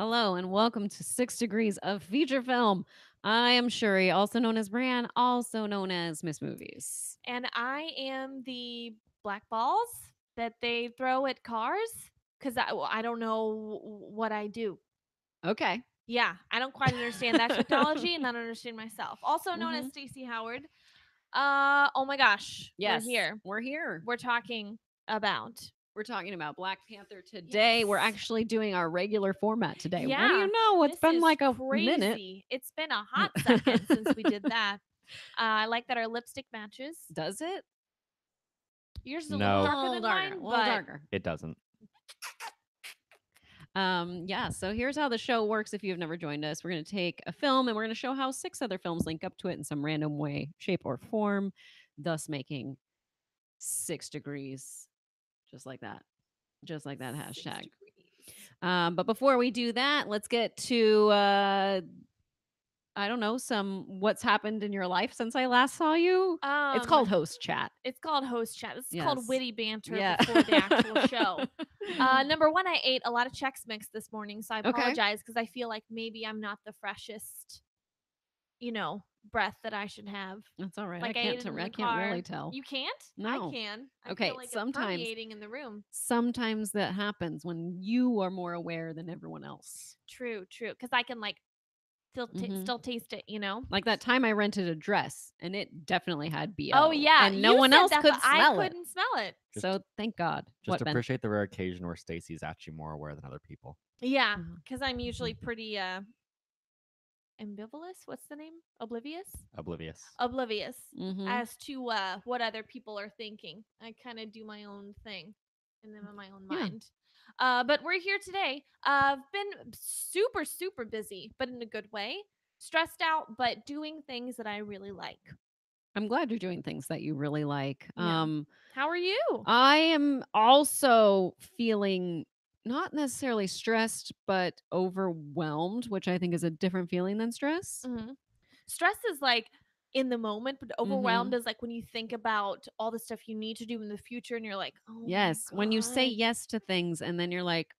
Hello and welcome to 6 Degrees of Feature Film. I am Shuri, also known as Bran, also known as Miss Movies. And I am the black balls that they throw at cars because I don't know what I do. Okay. Yeah, I don't quite understand that technology and I don't understand myself. Also known as Mhm. Stacey Howard. Oh my gosh, we're Yes, here. we're here. We're talking about. We're talking about Black Panther today. We're Yes. actually doing our regular format today. What do Yeah, you know? It's this been is like a minute. crazy. It's been a hot second since we did that. I like that our lipstick matches. Does it? Yours is a little A No, darker little than darker. A mine, little but darker. it doesn't. Yeah, so here's how the show works if you've never joined us. We're going to take a film and we're going to show how 6 other films link up to it in some random way, shape, or form, thus making 6 degrees, just like that. Just like that hashtag. But before we do that, let's get to I don't know, some what's happened in your life since I last saw you. It's called host chat. It's called host chat. This is called Yes. witty banter Yeah. before the actual show. Number one, I ate a lot of Chex Mix this morning, so I Okay. apologize because I feel like maybe I'm not the freshest, breath that I should have. That's all right. Like I I ate can't it in the I can't car. really tell. You can't? No. I can. I Okay, feel like it's sometimes permeating in the room. sometimes that happens when you are more aware than everyone else. True, true. Because I can still taste it. Like that time I rented a dress and it definitely had BO. Oh yeah, And no you one said else that, could but I smell it. couldn't smell it. So thank God. Just What, Ben? appreciate the rare occasion where Stacy's actually more aware than other people. Yeah, Mhm. because I'm usually pretty ambivalent. What's the name? Oblivious. Oblivious. Oblivious Mhm. as to what other people are thinking. I kind of do my own thing and then in my own Yeah. mind. But we're here today. I've been super, super busy, but in a good way. Stressed out, but doing things that I really like. I'm glad you're doing things that you really like. Yeah. How are you? I am also feeling not necessarily stressed, but overwhelmed, which I think is a different feeling than stress. Mhm. Stress is like in the moment, but overwhelmed Mhm. is like when you think about all the stuff you need to do in the future and you're like, oh Yes, my when you say God. yes to things and then you're like,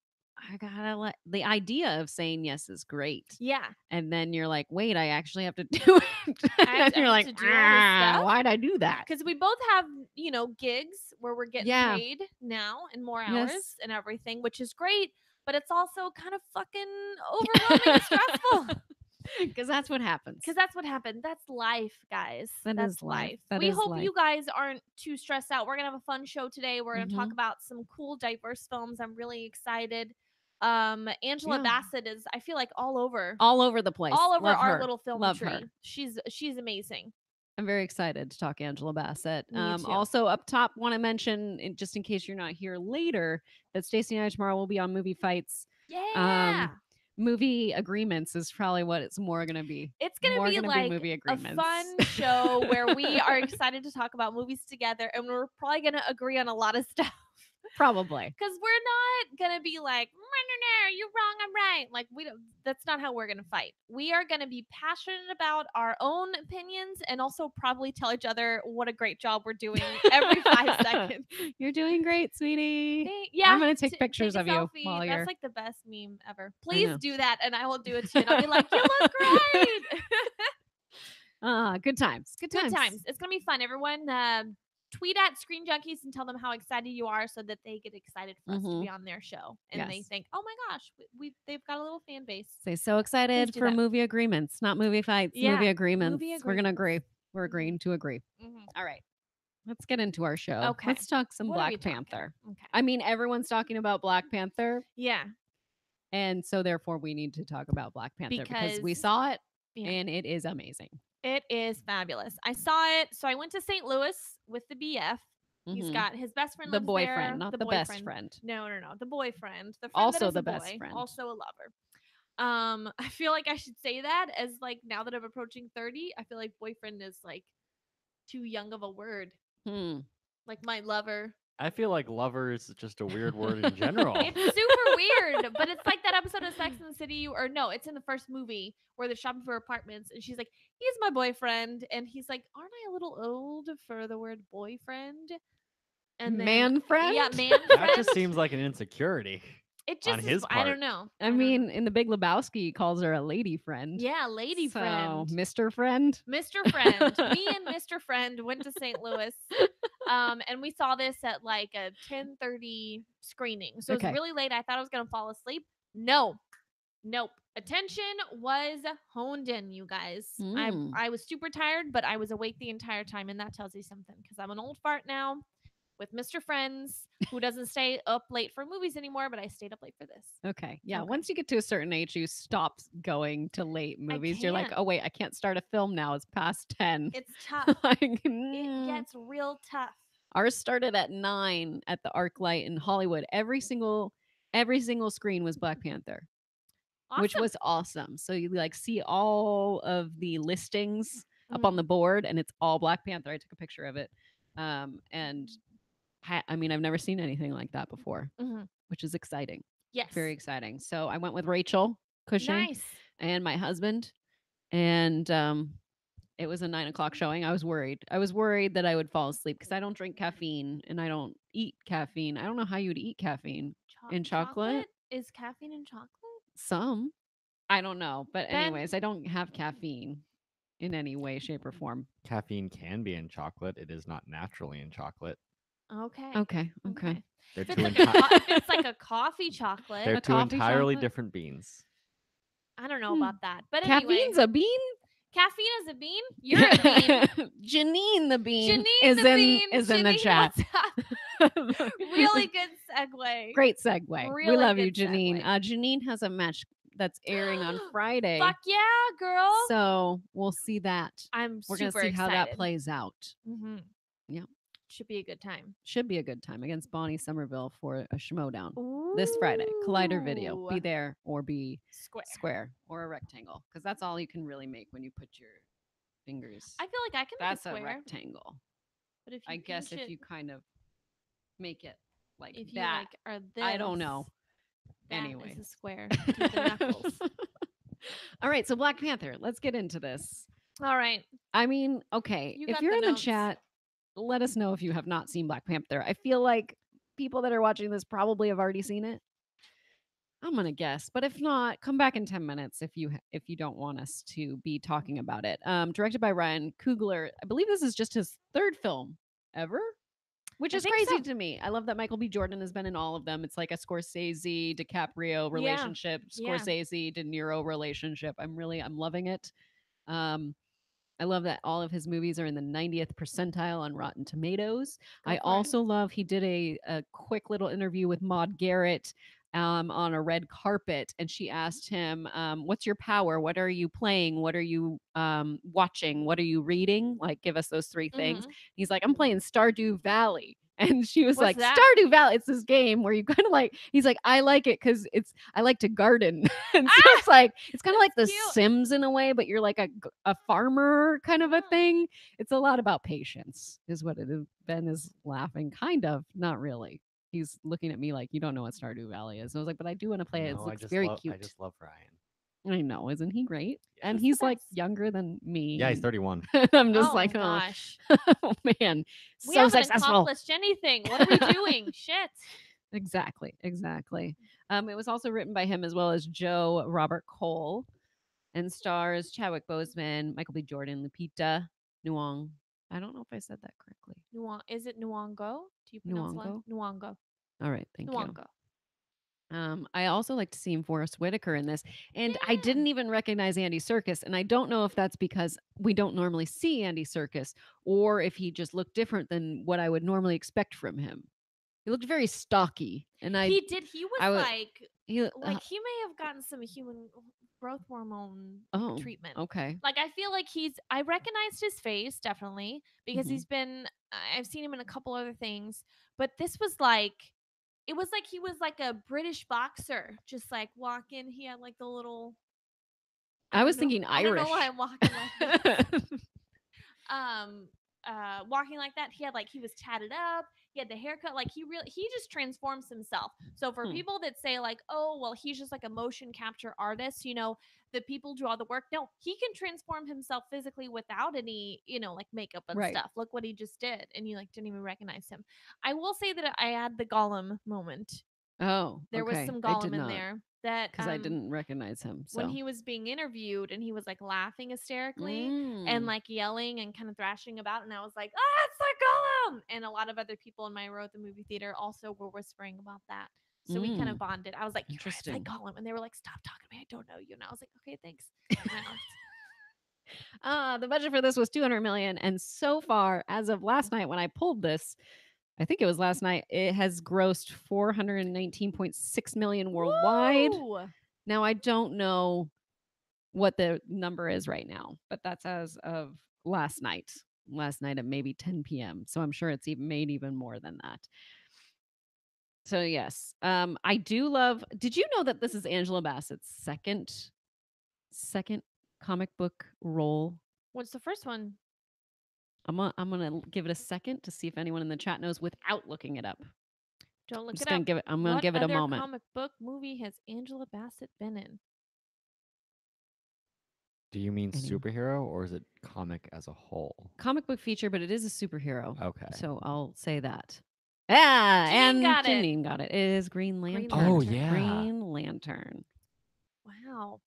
I gotta let the idea of saying yes is great. Yeah. And then you're like, wait, I actually have to do it. And I you're have like, to do all this stuff. why'd I do that? Because we both have, gigs where we're getting Yeah. paid now and more Yes. hours and everything, which is great, but it's also kind of fucking overwhelming and stressful. Because that's what happens. Because that's what happened. That's life, guys. That's is life. We hope you guys aren't too stressed out. We're gonna have a fun show today. We're gonna talk Mhm. about some cool, diverse films. I'm really excited. Angela Yeah. Bassett is, I feel like, all over the place. all over Love our her. little film Love tree. her. She's amazing. I'm very excited to talk Angela Bassett. Me too. Also, up top, want to mention, just in case you're not here later, that Stacey and I tomorrow will be on Movie Fights. Yeah. Movie Agreements is probably what it's more going to be. It's gonna be like movie a agreements. fun show where we are excited to talk about movies together, and we're probably gonna agree on a lot of stuff. Probably. Because we're not gonna be like, no, you're wrong, I'm right. Like we don't. That's not how we're gonna fight. We are gonna be passionate about our own opinions, and also probably tell each other what a great job we're doing every 5 seconds. You're doing great, sweetie. Yeah, I'm going to take pictures take of a you selfie. while That's you're. like the best meme ever. I Please know. do that, and I will do it to you. And I'll be like, you look great. Good times. Good times. Good times. It's gonna be fun. Everyone, tweet at Screen Junkies and tell them how excited you are, so that they get excited for us to be on their show, and they Yes. think, oh my gosh, they've got a little fan base. Say so excited do for that. Movie Agreements, not Movie Fights. Yeah, Movie Agreements. movie We're gonna agreements. agree. We're agreeing to agree. All right. Let's get into our show. Okay. Let's talk some What are we Black talking? Panther. Okay. I mean, everyone's talking about Black Panther, Yeah, and so therefore we need to talk about Black Panther because we Because- saw it yeah. and it is amazing. It is fabulous. I saw it. So I went to St. Louis with the BF. He's Mhm. got his best friend The lives boyfriend, there. not the boyfriend. best friend. No. The boyfriend. The friend Also that is the a best boy, friend. also a lover. I feel like I should say that as like now that I'm approaching 30, I feel like boyfriend is like too young of a word. Like my lover. I feel like lover is just a weird word in general. It's super weird, but it's like that episode of Sex and the City, or no, it's in the first movie where they're shopping for apartments, and she's like, "He's my boyfriend," and he's like, "Aren't I a little old for the word boyfriend?" And then Man friend? yeah, man That friend. just seems like an insecurity. It On just is. his I part. don't know. I don't know. mean, in The Big Lebowski, he calls her a lady friend. Yeah, lady So, friend. Mr. Friend. Mr. Friend. Me and Mr. Friend went to St. Louis. And we saw this at like a 10:30 screening. So it was Okay. really late. I thought I was gonna fall asleep. No. Nope. Attention was honed in, you guys. Mm. I was super tired, but I was awake the entire time, and that tells you something because I'm an old fart now with Mr. Friends who doesn't stay up late for movies anymore, but I stayed up late for this. Okay. Yeah. Okay. Once you get to a certain age, you stop going to late movies. You're like, can't. oh, wait, I can't start a film now. It's past 10. It's tough. Like, It gets real tough. Ours started at 9 at the ArcLight in Hollywood. Every single screen was Black Panther, which Awesome. was awesome. So you like see all of the listings up Mhm. on the board, and it's all Black Panther. I took a picture of it, and I mean, I've never seen anything like that before, Mhm. which is exciting. Yes. Very exciting. So I went with Rachel Cushing Nice. and my husband, and it was a 9 o'clock showing. I was worried. I was worried that I would fall asleep because I don't drink caffeine and I don't eat caffeine. I don't know how you would eat caffeine in chocolate. Is caffeine in chocolate? Some, I don't know, but Ben- anyways, I don't have caffeine in any way, shape, or form. Caffeine can be in chocolate. It is not naturally in chocolate. Okay. Okay. They're If it's, two, like enti- if it's like a coffee chocolate, they're A two coffee entirely chocolate? different beans. I don't know Hmm. about that. But Caffeine's anyway, a bean. caffeine is a bean. You're a bean. Janine the bean Janine is the in bean. is in the Janine, chat. what's up? Really good segue. Great segue. We Really love you, good Janine. segue. Janine has a match that's airing on Friday. Fuck yeah, girl. So we'll see that. I'm We're super gonna see excited. how that plays out. Mm-hmm. Yeah. Should be a good time. Should be a good time against Bonnie Somerville for a schmodown this Friday. Collider Video. Be there or be square or a rectangle, because that's all you can really make when you put your fingers. I feel like I can That's make a a square. rectangle. But if you I guess pinch if it, you kind of make it like if you that. like are this, I don't know. that is Anyways. a square through the knuckles. All right, so Black Panther. Let's get into this. All right. I mean, okay, You if got you're the in the notes. chat, let us know if you have not seen Black Panther. I feel like people that are watching this probably have already seen it. I'm gonna guess, but if not, come back in 10 minutes if you don't want us to be talking about it. Directed by Ryan Coogler. I believe this is just his third film ever, which I is think crazy so. to me. I love that Michael B. Jordan has been in all of them. It's like a Scorsese DiCaprio relationship, Yeah. Scorsese De Niro relationship. I'm loving it. I love that all of his movies are in the 90th percentile on Rotten Tomatoes. Go I for it. also love he did a quick little interview with Maude Garrett on a red carpet, and she asked him, "What's your power? What are you playing? What are you watching? What are you reading? Like, give us those three things." Mhm. He's like, "I'm playing Stardew Valley." And she was What's like, that? Stardew Valley. It's this game where you kind of like, he's like, I like it because I like to garden. And so it's like, it's kind of like The Cute. Sims in a way, but you're like a farmer kind of a Mm. thing. It's a lot about patience, is what it is. Ben is laughing, kind of, not really. He's looking at me like, you don't know what Stardew Valley is. And I was like, but I do want to play it. It No, looks very cute. I just love Ryan. I know, isn't he great? Yeah. And He's he's the like best. younger than me. Yeah, he's and 31. I'm just Oh like, oh, gosh. oh man, We so haven't successful. accomplished anything. What are we doing? Shit. Exactly. It was also written by him as well as Joe Robert Cole, and stars Chadwick Boseman, Michael B. Jordan, Lupita Nyong'o. I don't know if I said that correctly. Is it Nuongo? Do you pronounce Nyong'o? Nuongo? All right, thank you. Nuongo. I also like to see Forrest Whitaker in this, and I Yeah. didn't even recognize Andy Serkis, and I don't know if that's because we don't normally see Andy Serkis, or if he just looked different than what I would normally expect from him. He looked very stocky, and He did. He was I would- like he he may have gotten some human growth hormone treatment. Okay. Like I feel like I recognized his face definitely because Mhm. he's been I've seen him in a couple other things, but this was like it was like he was like a British boxer, just like walking. He had like the little. I was don't know- thinking I don't know Irish. why I'm walking like this. Walking like that. He was tatted up, he had the haircut, like he just transforms himself. So for people that say like, oh well, he's just like a motion capture artist, the people draw the work. No, he can transform himself physically without any like makeup and Right. stuff. Look what he just did, and you like didn't even recognize him. I will say that I had the Gollum moment Oh, There was okay. some I did Gollum in not there that because I didn't recognize him. when So. he was being interviewed and he was like laughing hysterically and Mm. like yelling and kind of thrashing about, and I was like, "Ah, it's like Gollum!" And a lot of other people in my row at the movie theater also were whispering about that. So we kind of Mm. bonded. I was like, "You're right, it's like Interesting. Gollum," and they were like, "Stop talking to me, I don't know you." And I was like, "Okay, thanks." And I left. The budget for this was 200 million, and so far, as of last night when I pulled this, I think it was last night, it has grossed 419.6 million worldwide. Woo! Now I don't know what the number is right now, but that's as of last night. Last night at maybe 10 p.m. So I'm sure it's even made even more than that. So yes, I do love. Did you know that this is Angela Bassett's second comic book role? What's the first one? I'm gonna give it a second to see if anyone in the chat knows without looking it up. Don't look I'm it just gonna up. give it. I'm gonna What give it a other moment. comic book movie has Angela Bassett been in? Do you mean Anyone. superhero or is it comic as a whole? Comic book feature, but it is a superhero. Okay. So I'll say that. Ah, Janine and got it. Janine got it. It is Green Lantern. Oh, Lantern. yeah. Green Lantern. Wow.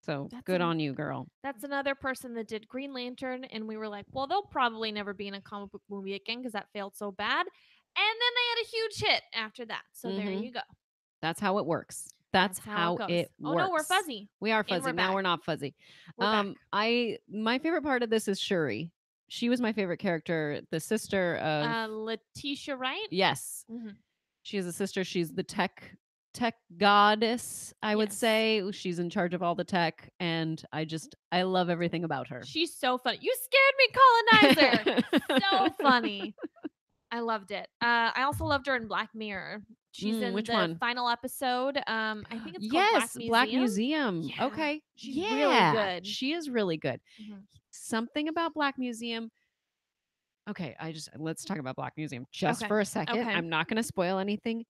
So That's good an- on you, girl. That's another person that did Green Lantern, and we were like, well, they'll probably never be in a comic book movie again because that failed so bad. And then they had a huge hit after that. So there Mhm. you go. That's how it works. That's how goes. it Oh works. no, we're fuzzy. We are And fuzzy. we're Now back. we're not fuzzy. We're back. My favorite part of this is Shuri. She was my favorite character, the sister of Letitia Wright. yes. Mhm. She is a sister. She's the tech goddess, I would Yes. say. She's in charge of all the tech, and I love everything about her. She's so funny. You scared me, colonizer. So funny. I loved it. I also loved her in Black Mirror. She's in which the one? final episode. I think it's called Yes, Black Museum. Museum. Yeah, Okay. she's really Yeah, good. She is really good. Mhm. Something about Black Museum. Okay, let's talk about Black Museum just Okay, for a second. okay. I'm not going to spoil anything,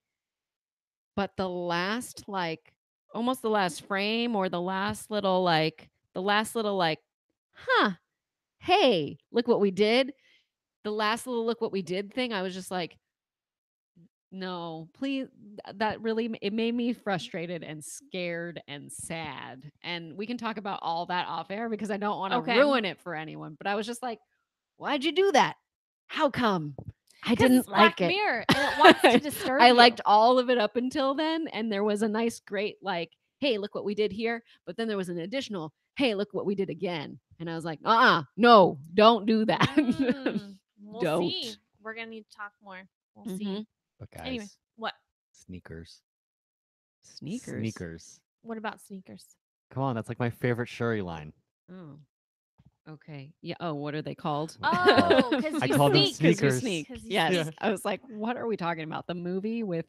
but the last almost the last frame or the last little huh, hey, look what we did. The last little look what we did thing, I was just like, no, please. That really it made me frustrated and scared and sad. And we can talk about all that off air because I don't want to Okay. ruin it for anyone. But I was just like, why'd you do that? How come? I 'Cause didn't it's Black like it. Mirror and it wants to disturb I you. liked all of it up until then, and there was a nice, great hey, look what we did here. But then there was an additional, hey, look what we did again. And I was like, no, don't do that. We'll Don't. see. We're gonna need to talk more. We'll see. Mhm. But guys, Anyway, what? sneakers. Sneakers. Sneakers. What about sneakers? Come on, that's like my favorite Shuri line. Oh. Okay. Yeah. Oh, what are they called? Oh, because I you call them sneak. 'Cause you sneakers. sneak. 'Cause you Yes. sneak. I was like, what are we talking about? The movie with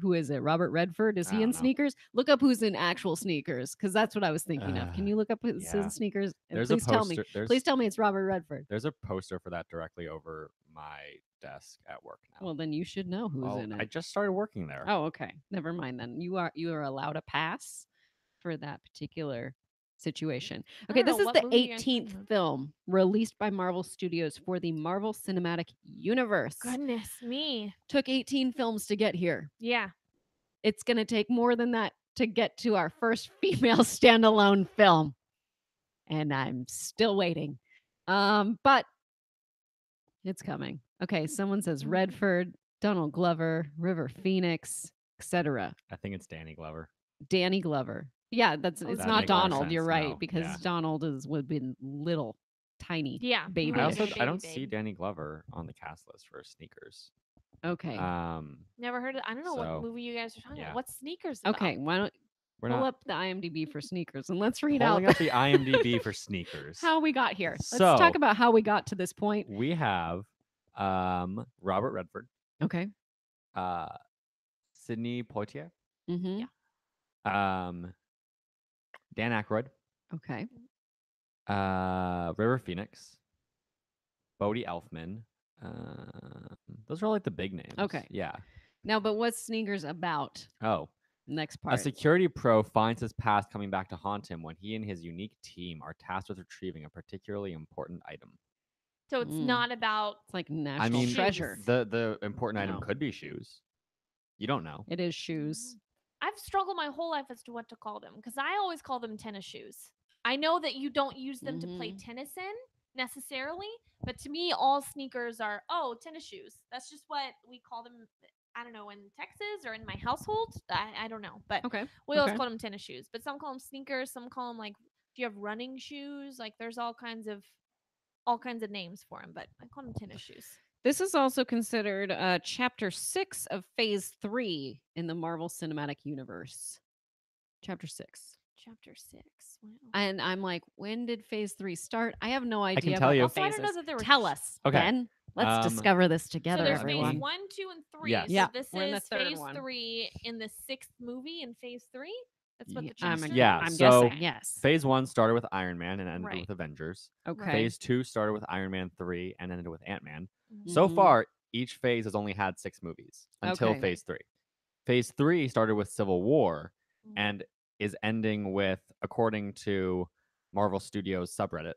who is it? Robert Redford? Is I he in don't know. sneakers? Look up who's in actual sneakers, because that's what I was thinking of. Can you look up who's yeah. in sneakers? And There's please a tell me. poster. Please tell me it's Robert Redford. There's a poster for that directly over my desk at work now. Well, then you should know who's Well, in it. I just started working there. Oh, okay. Never mind then. You are allowed a pass for that particular situation. Okay, don't this know, is what the movie are you guys talking 18th about? film released by Marvel Studios for the Marvel Cinematic Universe. Goodness me. Took 18 films to get here. Yeah. It's going to take more than that to get to our first female standalone film. And I'm still waiting. But it's coming. Okay, someone says Redford, Donald Glover, River Phoenix, etc. I think it's Danny Glover. Danny Glover. Yeah, it's That not makes more Donald. You're sense, right, no, because yeah. Donald would have been little, tiny, Yeah. baby. I Baby, also I don't baby. see Danny Glover on the cast list for sneakers. Okay. Never heard of I don't know So, what movie you guys are talking yeah. about. What's sneakers about? Okay. Why don't We're pull not up the IMDb for sneakers and let's read out pulling up the IMDb for sneakers. how we got here. Let's So- talk about how we got to this point. We have Robert Redford, Okay. Sidney Poitier, Mm-hmm. Yeah. Dan Aykroyd, Okay. River Phoenix, Bodie Elfman. Those are all like the big names. Okay. Yeah. Now, but what's sneakers about? Oh, Next a part. security pro finds his past coming back to haunt him when he and his unique team are tasked with retrieving a particularly important item. So it's not about It's like national mean, treasure. The important item No. could be shoes. You don't know. It is shoes. I've struggled my whole life as to what to call them because I always call them tennis shoes. I know that you don't use them to play tennis in necessarily, but to me, all sneakers are, tennis shoes. That's just what we call them. I don't know, in Texas or in my household. I don't know, but Okay. we always call them tennis shoes. But some call them sneakers. Some call them like, do you have running shoes? Like, there's all kinds of names for them, but I call them tennis shoes. This is also considered Chapter 6 of Phase 3 in the Marvel Cinematic Universe. Chapter 6. Chapter 6. Wow. And I'm like, when did Phase 3 start? I have no idea. can tell about you. the Also, I don't know phases. that there were. Tell us, Okay. Ben. Let's discover this together, So there's everyone. phase 1, 2, and 3. Yes. So Yeah, this we're in the is third phase one. 3 in the 6th movie in phase 3. That's what the I'm, chapter. Yeah, I'm so guessing. Yes. Phase 1 started with Iron Man and ended Right. with Avengers. Okay. Phase 2 started with Iron Man 3 and ended with Ant-Man. Mhm. So Mhm. far, each phase has only had 6 movies until Okay. Phase 3. Phase 3 started with Civil War Mhm. and is ending with, according to Marvel Studios subreddit,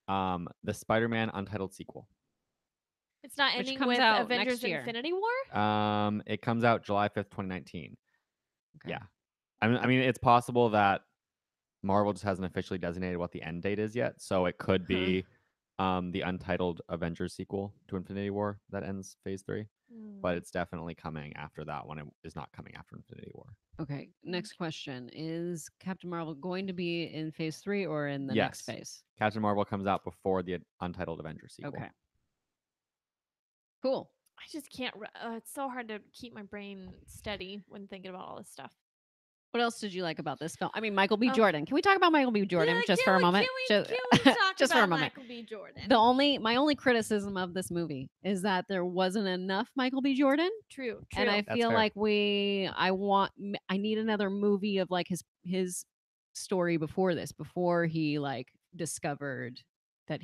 the Spider-Man Untitled sequel. It's not Which ending comes with out Avengers next year. Infinity War? It comes out July 5th, 2019. Okay. Yeah. I mean, it's possible that Marvel just hasn't officially designated what the end date is yet, so it could be the Untitled Avengers sequel to Infinity War that ends Phase 3. But it's definitely coming after that one. It is not coming after Infinity War. Okay. Next question. Is Captain Marvel going to be in Phase 3 or in the next Yes. phase? Captain Marvel comes out before the Untitled Avengers sequel. Okay. Cool. I just can't. It's so hard to keep my brain steady when thinking about all this stuff. What else did you like about this film? I mean, Michael B. Oh. Jordan. Can we talk about Michael B. Jordan just for a moment? Can we talk just about for a moment. Michael B. Jordan? My only criticism of this movie is that there wasn't enough Michael B. Jordan, True. and I That's feel fair. like I need another movie of like his story before he like discovered that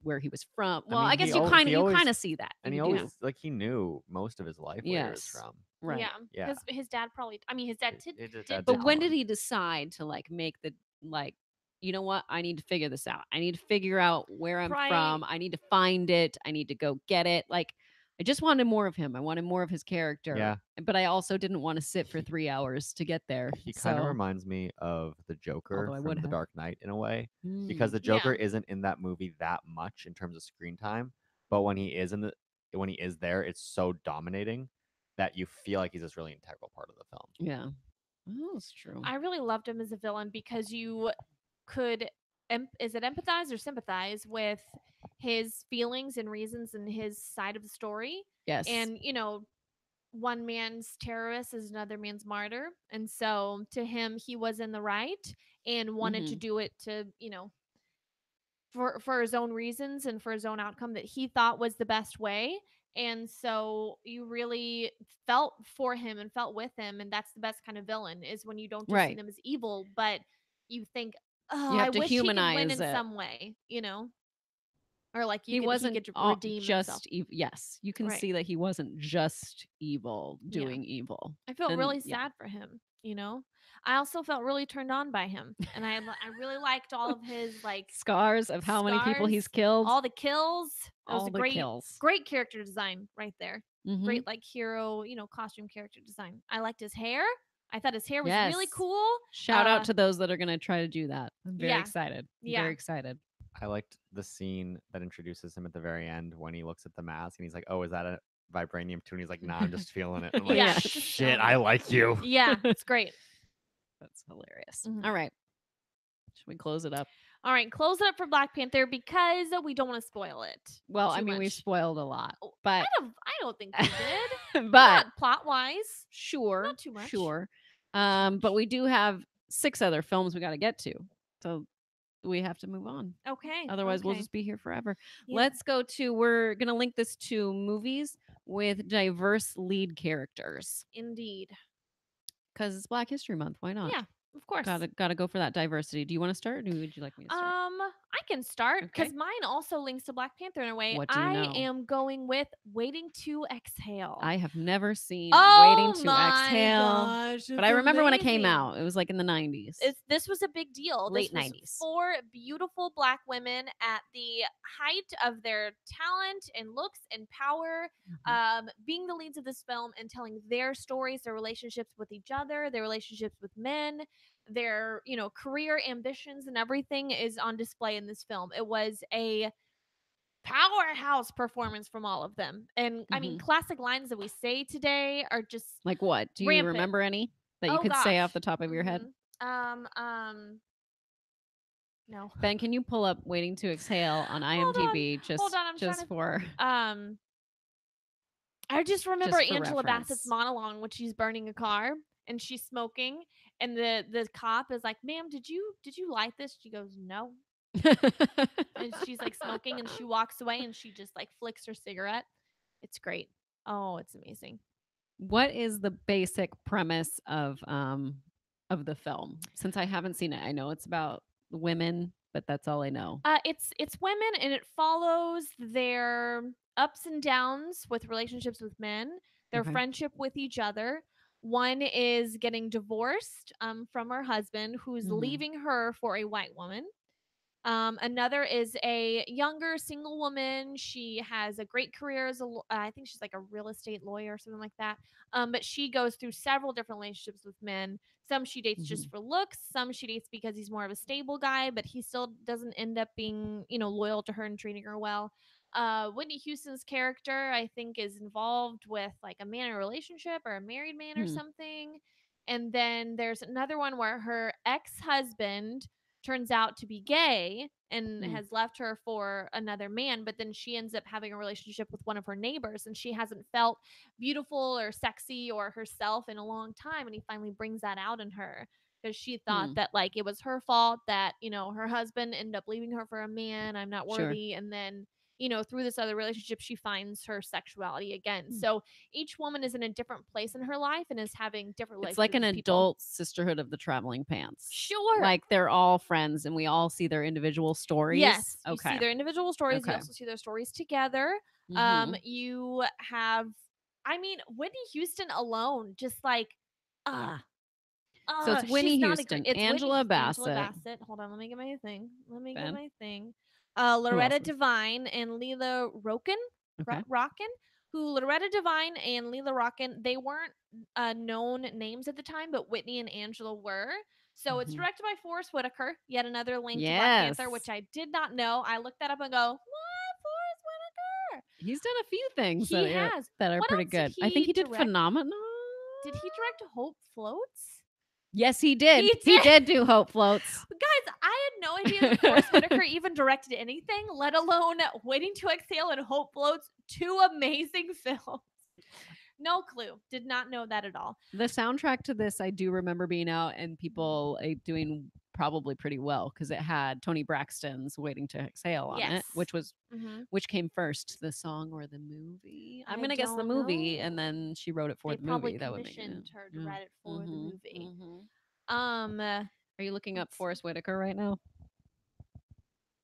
where he was from. Well, I mean, guess he you al- kind he of always- see that. And You he do. always he knew most of his life where he was Yes. from. Right. Yeah. Yeah. His dad probably. I mean, his dad did. His did dad But did tell when tell did him. he decide to like make the like, you know what? I need to figure this out. I need to figure out where I'm Right. from. I need to find it. I need to go get it. Like, I just wanted more of him. I wanted more of his character. Yeah. But I also didn't want to sit for 3 hours to get there. He kind of So- reminds me of the Joker Although I would from The have. Dark Knight in a way, Mm. because the Yeah. Joker isn't in that movie that much in terms of screen time, but when he is there, it's so dominating that you feel like he's this really integral part of the film. Yeah. Oh, that's true. I really loved him as a villain because you could is it empathize or sympathize with his feelings and reasons and his side of the story. Yes. And one man's terrorist is another man's martyr, and so to him he was in the right and wanted to do it to for his own reasons and for his own outcome that he thought was the best way. And so you really felt for him and felt with him, and that's the best kind of villain, is when you don't just see Right. them as evil, but you think, oh, You have I to wish he could win humanize in it. some way, or like he wasn't he could all redeem himself. just evil. Yes, you can Right. see that he wasn't just evil Yeah. doing evil. I felt And, really yeah. sad for him. I also felt really turned on by him, and I really liked all of his like Scars of how many people he's scars, killed. all the kills. That was all a the great kills. great character design right there. Mhm. Great like hero, costume character design. I liked his hair. I thought his hair was really Yes. cool. Shout out to those that are going to try to do that. I'm very yeah. excited. I'm Yeah. very excited. I liked the scene that introduces him at the very end when he looks at the mask and he's like, "Oh, is that a vibranium too?" And he's like, "Nah, I'm just feeling it." I'm like, Yeah. "Shit, I like you." Yeah, it's great. That's hilarious. Mhm. All right. Should we close it up? All right, close it up for Black Panther because we don't want to spoil it. Well, I too mean, we much. spoiled a lot, Oh, but I don't think we did. but Not plot wise. sure, not too much. sure. much. But we do have 6 other films we got to get to, so we have to move on. Okay. Otherwise, we'll okay. just be here forever. Yeah. Let's go to. We're gonna link this to movies with diverse lead characters Indeed. because it's Black History Month. Why not? Yeah, of course. Gotta go for that diversity. Do you want to start, or would you like me to start? I can start Okay. because mine also links to Black Panther in a way. What do you I know? am going with Waiting to Exhale. I have never seen Waiting Oh to my Exhale, gosh, but it's I remember when it came amazing. out. It was like in the 90s. This was a big deal. Late This was 90s. 4 beautiful Black women at the height of their talent and looks and power, being the leads of this film and telling their stories, their relationships with each other, their relationships with men, their career ambitions, and everything is on display in this film. It was a powerhouse performance from all of them, and I mean, Mhm. classic lines that we say today are just Like what? Do you rampant. remember any that you Oh could say off gosh. the top of your head? No. Ben, can you pull up Waiting to Exhale on Hold on. IMDb Hold just on. I'm trying just for I just remember just for Angela Bassett's reference? monologue when she's burning a car and she's smoking, and the cop is like, "Ma'am, did you light this?" She goes, "No." And she's like smoking, and she walks away, and she just like flicks her cigarette. It's great. Oh, it's amazing. What is the basic premise of the film? Since I haven't seen it, I know it's about women, but that's all I know. It's women, and it follows their ups and downs with relationships with men, their Okay. friendship with each other. One is getting divorced from her husband, who's Mhm. leaving her for a white woman. Another is a younger single woman. She has a great career as I think she's like a real estate lawyer or something like that. But she goes through several different relationships with men. Some she dates just Mhm. for looks. Some she dates because he's more of a stable guy, but he still doesn't end up being, loyal to her and treating her well. Whitney Houston's character, I think, is involved with like a man in a relationship or a married man or Hmm. something. And then there's another one where her ex-husband turns out to be gay and Hmm. has left her for another man, but then she ends up having a relationship with one of her neighbors, and she hasn't felt beautiful or sexy or herself in a long time, and he finally brings that out in her because she thought Hmm. that like it was her fault that her husband ended up leaving her for a man. I'm not Sure. worthy. And then through this other relationship, she finds her sexuality again. Hmm. So each woman is in a different place in her life and is having different It's like relationships an with people. adult sisterhood of the traveling pants. Sure. Like they're all friends and we all see their individual stories. Yes, you Okay. see their individual stories. You Okay. also see their stories together. Mhm. You have, I mean, Whitney Houston alone, just like, uh, So it's Whitney she's not a Houston, It's Angela Angela Bassett, Bassett. Hold on, let me get my thing. Let me get Ben. my thing. Who else Loretta is? Devine and Leela Roken, Okay. Rockin. Who Loretta Devine and Leela Rockin? They weren't known names at the time, but Whitney and Angela were. So it's Mhm. directed by Forrest Whitaker. Yet another link to Black Yes. Panther, which I did not know. I looked that up and go, what? Forrest Whitaker? He's done a few things He has. that are What pretty else did good. I think he he did direct? Phenomenon. Did he direct Hope Floats? Yes, he did. He He did. did do Hope Floats. Guys, I had no idea that Forrest Whitaker even directed anything, let alone Waiting to Exhale and Hope Floats, 2 amazing films. No clue. Did not know that at all. The soundtrack to this, I do remember being out and people doing probably pretty well because it had Tony Braxton's "Waiting to Exhale" on it, Yes. Mm-hmm. Which came first, the song or the movie? I'm I gonna guess the don't movie, know. and then she wrote it for They the probably movie. That would make it. commissioned her to Yeah. write it for the Mhm, movie. mhm. Are you looking up let's see. Forrest Whitaker right now?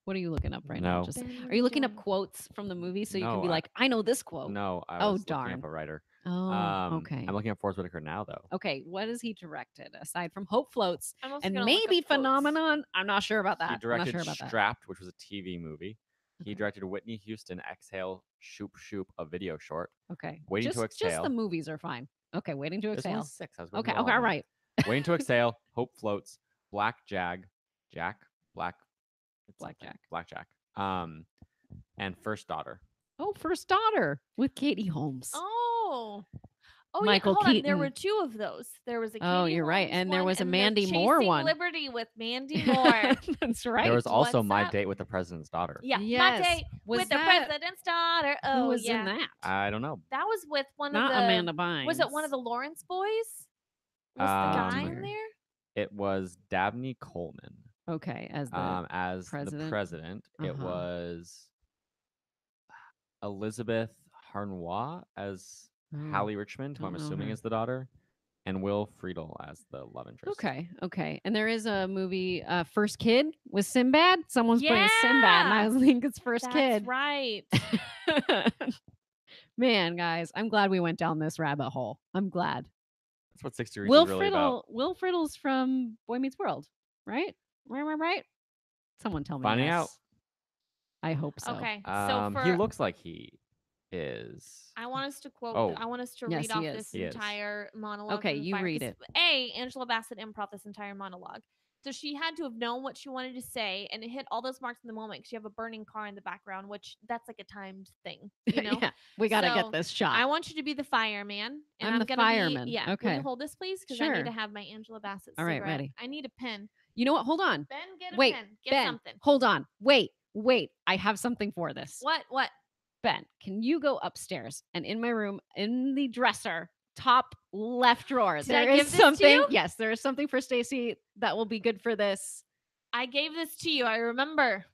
What are you looking up right now? No. Just Ben, what are you looking up doing? quotes from the movie so you can No, be like, I know this quote? No, I Oh was looking darn. up a writer. Oh, okay. I'm looking at Forrest Whitaker now, though. Okay, what has he directed aside from Hope Floats I'm also and gonna look up maybe quotes. Phenomenon? I'm not sure about that. He I'm not directed sure about that. Strapped, which was a TV movie. He Okay. directed Whitney Houston, Exhale, Shoop Shoop, a video short. Okay. Waiting to Just Exhale. the movies are fine. Okay, Waiting to There's only Exhale. 6. I was going Okay, through all okay, of all them. right. Waiting to Exhale, Hope Floats, Black Jack, Blackjack, and First Daughter. Oh, First Daughter with Katie Holmes. Oh. Oh Michael yeah, hold on. There Keaton. were 2 of those. There was a Katie Oh, you're right. Holmes And there one, was a and Mandy the Moore Chasing one. Liberty with Mandy Moore. That's right. There was also What's My up? Date with the President's Daughter. Yeah, My Yes. Date Was with the that- President's Daughter. Who Oh was yeah. in that? I don't know. That was with one Not of the Amanda Bynes. Was it one of the Lawrence boys? Was the guy in weird. there? It was Dabney Coleman. Okay, as the the president. It was Elizabeth Harnois as Hallie Richmond, who I'm Don't know assuming her. is the daughter. and Will Friedle as the love interest. Okay. And there is a movie, First Kid with Sinbad. Someone's putting Sinbad, and I Yeah. think it's First That's Kid. right. Man, guys, I'm glad we went down this rabbit hole. I'm glad. That's what 6 Degrees Will is really about. Friddle's from Boy Meets World, right? Right? Someone tell me. Finding yes. out. I hope so. Okay. So He looks like he is. I want us to quote. Oh. I want us to Yes, read he off is. this He is. entire monologue. Okay, from The you Fire, read 'cause Angela Bassett improv this entire monologue. So she had to have known what she wanted to say, and it hit all those marks in the moment because you have a burning car in the background, which that's like a timed thing, you know. Yeah, we got to So, get this shot. I want you to be the fireman, and I'm the gonna fireman. Be, yeah. Okay. Will you hold this, please? Because I Sure. need to have my Angela Bassett All cigarette. right, ready. I need a pen. You know what? Hold on. Ben, get a Wait, pen. Get Ben, something. hold on. Wait. I have something for this. What? Ben, can you go upstairs and in my room, in the dresser, top left drawer, Did I there is give this to something. you? Yes, there is something for Stacy that will be good for this I gave this to you. I remember.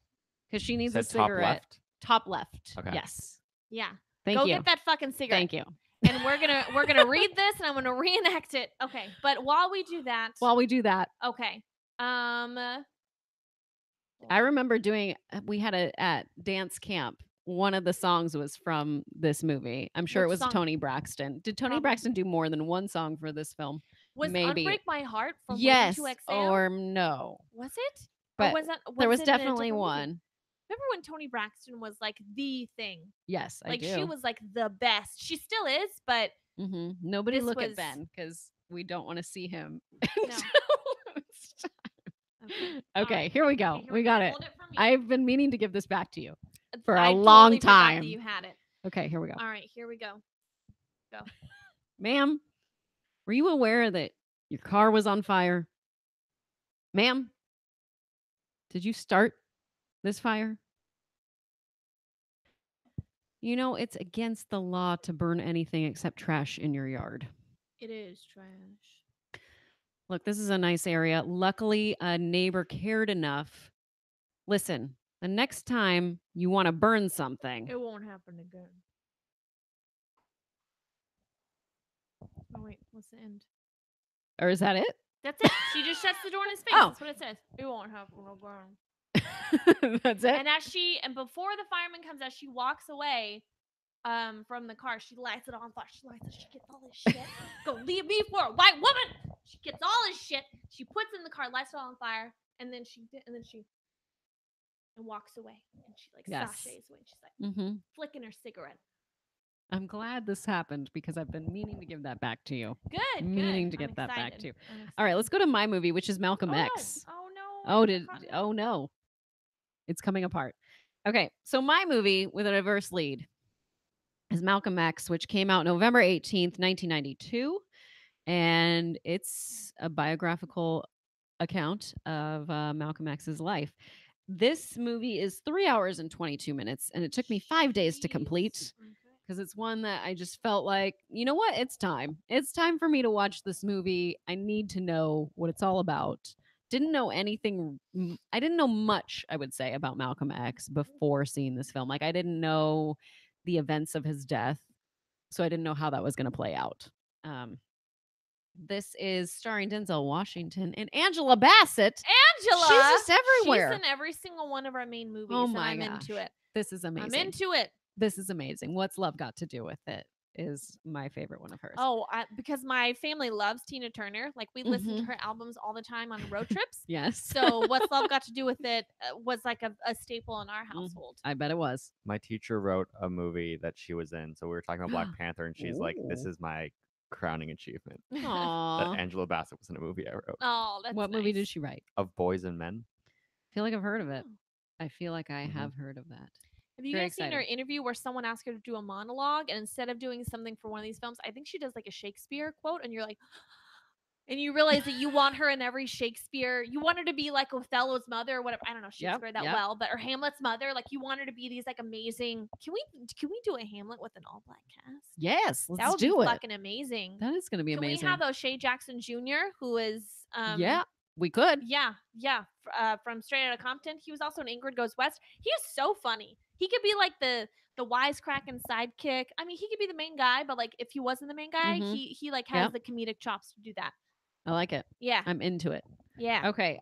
because she needs Said a cigarette. top left. Top left. Okay. Yes. Yeah. Thank Go you. get that fucking cigarette. Thank you. And we're gonna read this, and I'm gonna reenact it. Okay. But while we do that, okay. I remember we had at dance camp. One of the songs was from this movie. I'm sure Which it was song? Tony Braxton. Did Tony Probably. Braxton do more than one song for this film? Was Maybe. Unbreak My Heart from Yes Waiting to Exhale? or no. Was it? But or was that? there was it in a definitely different movie? one. Remember when Tony Braxton was like the thing? Yes, I Like do. she was like the best. She still is, but Nobody this look was- at Ben because we don't want to see him. no. Okay, here we go. Okay, here we got it. Hold it for me. I've been meaning to give this back to you for a I long totally forgot time. that you had it. Okay, here we go. All right, here we go. Ma'am, were you aware that your car was on fire? Ma'am, did you start this fire? You know, it's against the law to burn anything except trash in your yard. It is trash. Look, this is a nice area. Luckily, a neighbor cared enough. Listen, the next time you want to burn something. It won't happen again. Oh wait, what's the end? Or is that it? That's it. She just shuts the door in his face. Oh. That's what it says. It won't happen again. That's it? And before the fireman comes out, she walks away from the car. She lights it on fire. She gets all this shit. Go leave me for a white woman. She gets all this shit. She puts it in the car, lights it on fire, and then she walks away. And she like Yes. sashays away. She's like flicking her cigarette. I'm glad this happened because I've been meaning to give that back to you. Good. Meaning to I'm get that back excited. to you. I'm All right, let's go to my movie, which is Malcolm excited. X. Oh no. Oh no. It's coming apart. Okay, so my movie with a diverse lead is Malcolm X, which came out November 18th, 1992. And it's a biographical account of Malcolm X's life. This movie is 3 hours and 22 minutes, and it took me 5 days to complete because it's one that I just felt like, you know what? It's time. It's time for me to watch this movie. I need to know what it's all about. Didn't know anything. I didn't know much, I would say, about Malcolm X before seeing this film. Like, I didn't know the events of his death, so I didn't know how that was going to play out. This is starring Denzel Washington and Angela Bassett. Angela, She's just everywhere. She's in every single one of our main movies. Oh and my I'm gosh. into it. This is amazing. I'm into it. This is amazing. What's Love Got to Do with It is my favorite one of hers. Oh, because my family loves Tina Turner. Like we listen to her albums all the time on road trips. Yes. So What's Love Got to Do with It was like a staple in our household. I bet it was. My teacher wrote a movie that she was in. So we were talking about Black Panther, and she's like, "This is my crowning achievement." Aww. That Angela Bassett was in a movie I wrote Oh, that's What movie did nice. she write? of Boys and Men. I feel like I've heard of it. Oh. I feel like I have heard of that. Have you Very guys seen her exciting. interview where someone asked her to do a monologue, and instead of doing something for one of these films, I think she does like a Shakespeare quote, and you're like, and you realize that you want her in every Shakespeare. You want her to be like Othello's mother or whatever. I don't know Shakespeare that yep. well, but or Hamlet's mother. Like you want her to be these like amazing. Can we do a Hamlet with an all black cast? Yes, That let's would do be it. fucking amazing. That is going to be Can amazing. we have O'Shea Jackson Jr., who is yeah, we could. from Straight Outta Compton. He was also in Ingrid Goes West. He is so funny. he could be like the wisecracking sidekick. I mean, he could be the main guy, but like if he wasn't the main guy, Mhm. he like has Yep. the comedic chops to do that. I like it. Yeah. I'm into it. Yeah. Okay.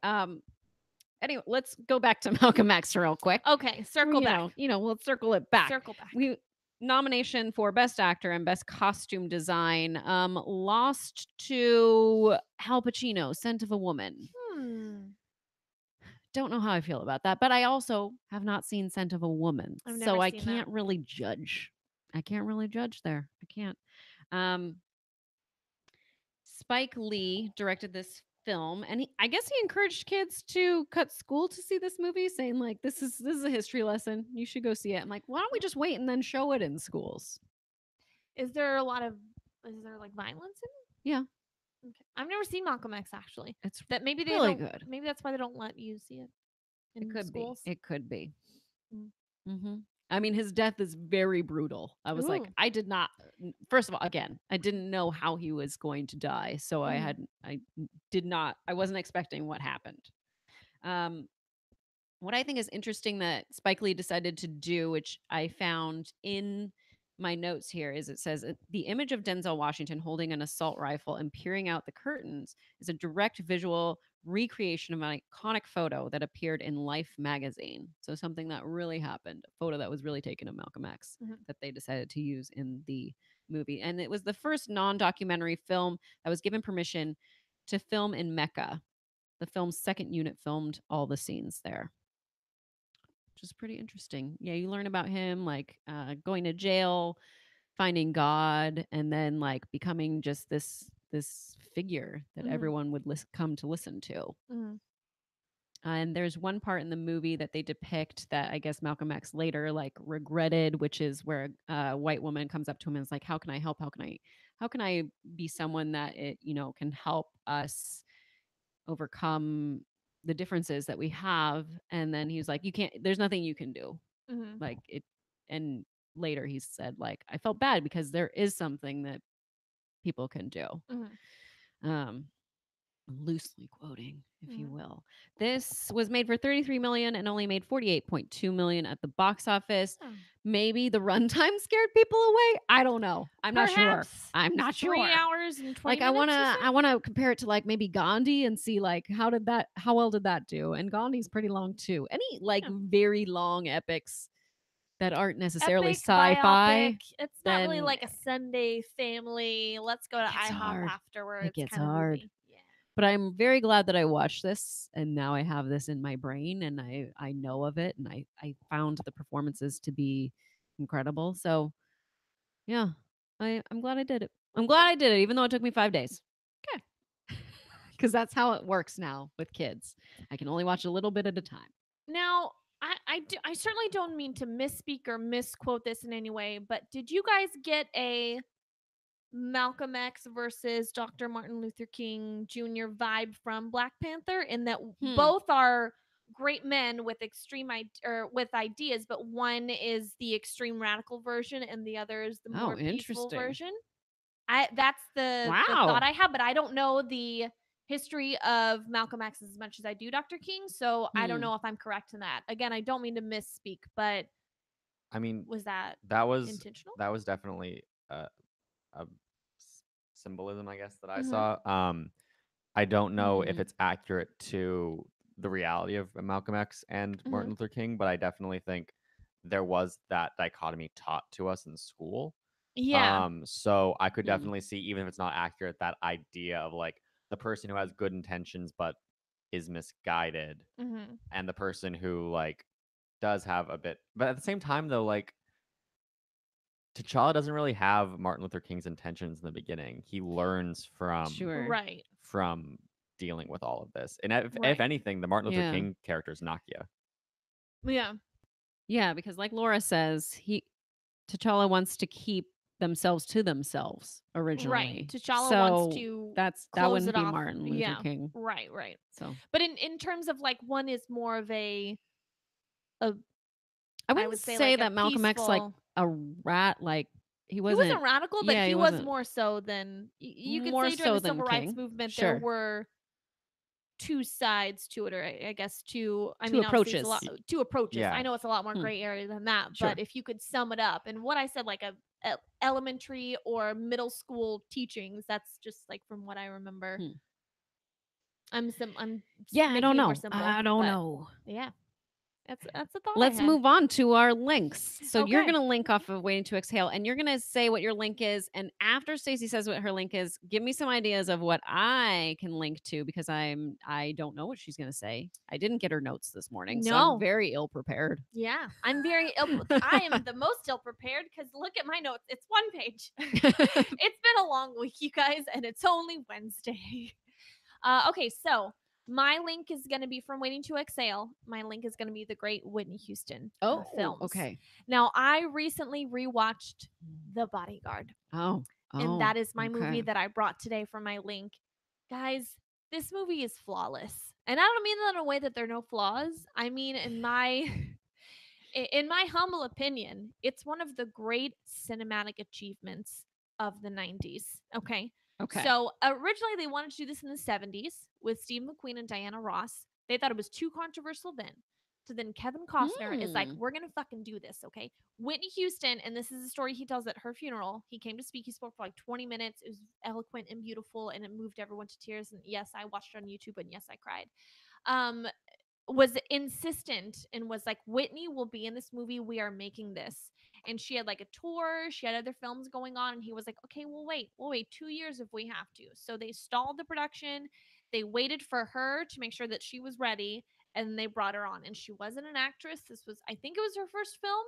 Anyway, let's go back to Malcolm X real quick. Okay, circle back. We'll circle it back. Circle back. We nomination for best actor and best costume design lost to Al Pacino, Scent of a Woman. Don't know how I feel about that, but I also have not seen Scent of a Woman, I've so never I seen can't that. really judge. I can't really judge there. I can't. Um, Spike Lee directed this film, and I guess he encouraged kids to cut school to see this movie, saying like, "This is a history lesson. You should go see it." I'm like, why don't we just wait and then show it in schools? Is there like violence in it? Yeah, Okay. I've never seen Malcolm X actually. it's That maybe they really don't. good. Maybe that's why they don't let you see it in It could schools. be. It could be. Mm. Mm-hmm. I mean, his death is very brutal. I was like, Ooh. I did not. First of all, again, I didn't know how he was going to die, so I did not. I wasn't expecting what happened. What I think is interesting that Spike Lee decided to do, which I found in my notes here, is it says the image of Denzel Washington holding an assault rifle and peering out the curtains is a direct visual recreation of an iconic photo that appeared in Life magazine. So something that really happened, a photo that was really taken of Malcolm X that they decided to use in the movie. And it was the first non-documentary film that was given permission to film in Mecca. The film's second unit filmed all the scenes there, which is pretty interesting. Yeah, you learn about him like going to jail, finding God, and then like becoming just this figure that everyone would come to listen to. And there's one part in the movie that they depict that I guess Malcolm X later like regretted, which is where a white woman comes up to him and is like, "How can I help? How can I be someone that it can help us overcome the differences that we have?" And then he was like, "You can't. There's nothing you can do." Like it. And later he said, like, "I felt bad because there is something that people can do." Um, loosely quoting, if you will. This was made for 33 million and only made 48.2 million at the box office. Maybe the runtime scared people away. I don't know. I'm not sure. I'm not sure. 3 hours and 20 Like minutes. I wanna compare it to like maybe Gandhi and see like how well did that do? And Gandhi's pretty long too. Any like very long epics that aren't necessarily Epic, sci-fi. biopic. It's not really then like a Sunday family. Let's go to gets IHOP hard. afterwards. It gets kind of hard. movie. Yeah. But I'm very glad that I watched this and now I have this in my brain and I know of it and I found the performances to be incredible. So yeah, I'm glad I did it. I'm glad I did it, even though it took me 5 days. Okay. Because that's how it works now with kids. I can only watch a little bit at a time. Now, I certainly don't mean to misspeak or misquote this in any way, but did you guys get a Malcolm X versus Dr. Martin Luther King Jr. vibe from Black Panther in that both are great men with with ideas, but one is the extreme radical version and the other is the more peaceful version? That's the thought I have, but I don't know the history of Malcolm X as much as I do Dr. King, so I don't know if I'm correct in that. Again, I don't mean to misspeak, but I mean, was that was intentional? That was definitely a symbolism, I guess, that I saw. I don't know if it's accurate to the reality of Malcolm X and Martin Luther King, but I definitely think there was that dichotomy taught to us in school. Yeah. So I could definitely see, even if it's not accurate, that idea of like the person who has good intentions but is misguided, and the person who like does have a bit, but at the same time though, like T'Challa doesn't really have Martin Luther King's intentions in the beginning. He learns from dealing with all of this, and if anything, the Martin Luther King character is Nakia. Yeah, because like Laura says, T'Challa wants to keep themselves to themselves originally. Right. T'Challa wants to that wouldn't be Martin Luther King. Right. So, but in terms of like one is more of a I would say like that Malcolm X like a rat, like he wasn't radical, but he was more so than you could say during the civil rights movement. There were two sides to it, or I guess two. I Two mean, obviously, it's a lot. approaches. Two approaches. Yeah. I know it's a lot more Hmm. gray area than that, Sure. but if you could sum it up, and what I said, like a elementary or middle school teachings, that's just like from what I remember. Hmm. I'm Yeah, I making don't it more know. simple. I don't but know. Yeah, that's a thought I Let's had. move on to our links. So you're Okay. going to link off of Waiting to Exhale, and you're going to say what your link is. And after Stacey says what her link is, give me some ideas of what I can link to, because I don't know what she's going to say. I didn't get her notes this morning, so No. I'm very ill prepared. Yeah, I'm very ill. I am the most ill prepared because look at my notes. It's one page. It's been a long week, you guys, and it's only Wednesday. Okay, so my link is going to be from Waiting to Exhale. My link is going to be the great Whitney Houston films. Okay. Now, I recently rewatched The Bodyguard, Oh, and that is my okay. movie that I brought today for my link. Guys, this movie is flawless. And I don't mean that in a way that there are no flaws. I mean, in my humble opinion, it's one of the great cinematic achievements of the 90s. Okay. Okay. So originally they wanted to do this in the 70s with Steve McQueen and Diana Ross. They thought it was too controversial then. So then Kevin Costner is like, we're going to fucking do this. Okay. Whitney Houston, and this is a story he tells at her funeral. He came to speak. He spoke for like 20 minutes. It was eloquent and beautiful, and it moved everyone to tears. And yes, I watched it on YouTube, and yes, I cried. Was insistent and was like, Whitney will be in this movie. We are making this. And she had like a tour. She had other films going on. And he was like, okay, we'll wait 2 years if we have to. So they stalled the production. They waited for her to make sure that she was ready. And they brought her on. And she wasn't an actress. This was, I think it was her first film.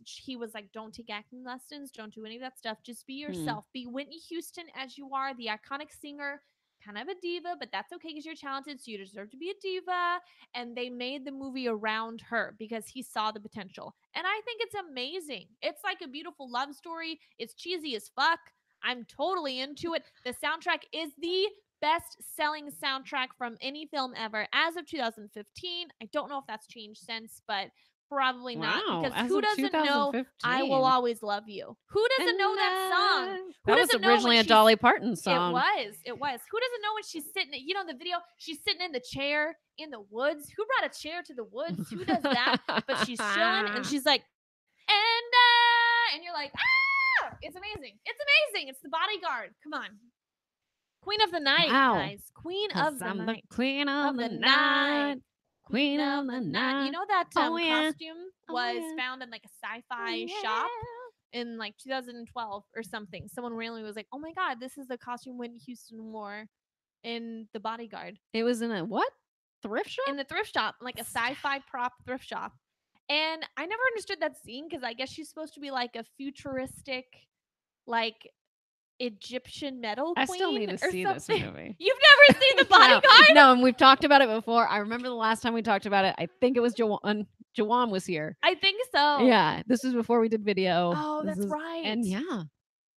He was like, don't take acting lessons. Don't do any of that stuff. Just be yourself. Be Whitney Houston as you are, the iconic singer. Kind of a diva, but that's okay because you're talented, so you deserve to be a diva. And they made the movie around her because he saw the potential. And I think it's amazing. It's like a beautiful love story. It's cheesy as fuck. I'm totally into it. The soundtrack is the best selling soundtrack from any film ever as of 2015. I don't know if that's changed since, but probably not. Wow, Because as who of doesn't know I Will 2015. Always Love You? Who doesn't know that song? Who That was doesn't know originally when a she's- Dolly Parton song. It was. Who doesn't know when she's sitting, the video, she's sitting in the chair in the woods. Who brought a chair to the woods? Who does that? But she's chilling and she's like, and you're like, ah! It's amazing. It's amazing. It's The Bodyguard. Come on. Queen of the Night, guys. Queen of the Night. Queen of the night. night. Queen of the night. You know that Oh, yeah. costume Oh, was yeah. found in like a sci-fi shop in like 2012 or something. Someone randomly was like, "Oh my god, this is the costume Whitney Houston wore in The Bodyguard." It was in a what? Thrift shop? In the thrift shop, like a sci-fi prop thrift shop. And I never understood that scene because I guess she's supposed to be like a futuristic, like Egyptian metal queen. I still need to or see this something. movie. You've never seen The Bodyguard? No, and we've talked about it before. I remember the last time we talked about it. I think it was Jawan. Jawan was here. I think so. Yeah, this was before we did video. Oh, This that's is- right. And yeah,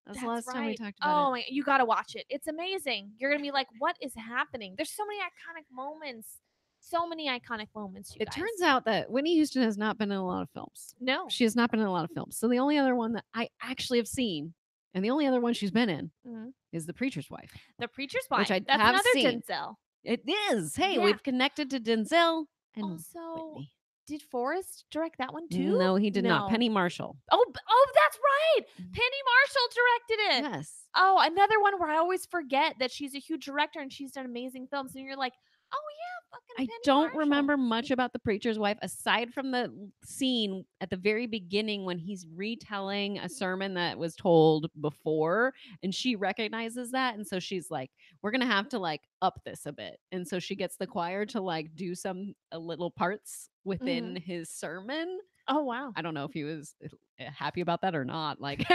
that's the last time we talked about Oh my, you gotta watch it. It's amazing. You're gonna be like, what is happening? There's so many iconic moments. So many iconic moments, you it. It guys. turns out that Whitney Houston has not been in a lot of films. No. She has not been in a lot of films. So the only other one that I actually have seen, and the only other one she's been in, Mhm. is The Preacher's Wife. The Preacher's Wife. Which I That's have another seen. Denzel. It is. Hey, Yeah. we've connected to Denzel and Also, Whitney. did Forrest direct that one too? No, he did not. No. Penny Marshall. Oh, that's right. Mhm. Penny Marshall directed it. Yes. Oh, another one where I always forget that she's a huge director and she's done amazing films. And you're like, oh yeah, fucking I Penny don't Marshall. remember much about The Preacher's Wife aside from the scene at the very beginning when he's retelling a sermon that was told before, and she recognizes that, and so she's like, we're gonna have to like up this a bit, and so she gets the choir to like do some little parts within his sermon. Oh wow. I don't know if he was happy about that or not, like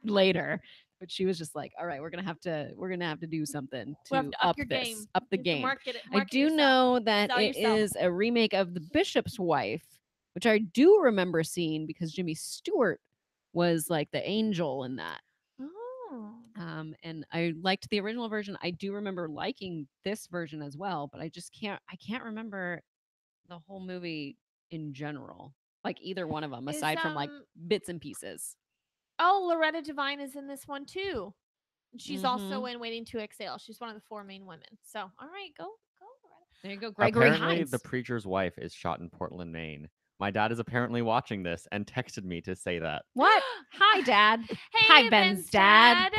later, but she was just like, all right, we're gonna have to do something We have to to up up your this, game. up the You have to game. market it. I Market do yourself. know that Sell it yourself. is a remake of The Bishop's Wife, which I do remember seeing because Jimmy Stewart was like the angel in that. Oh. And I liked the original version. I do remember liking this version as well, but I can't remember the whole movie in general. Like either one of them, Is, aside from like bits and pieces. Oh, Loretta Devine is in this one too. She's also in Waiting to Exhale. She's one of the 4 main women. So, all right, go. There you go, Gregory Apparently, Hines. the preacher's wife is shot in Portland, Maine. My dad is apparently watching this and texted me to say that. What? Hi, Dad. Hey, Hi, Ben's dad.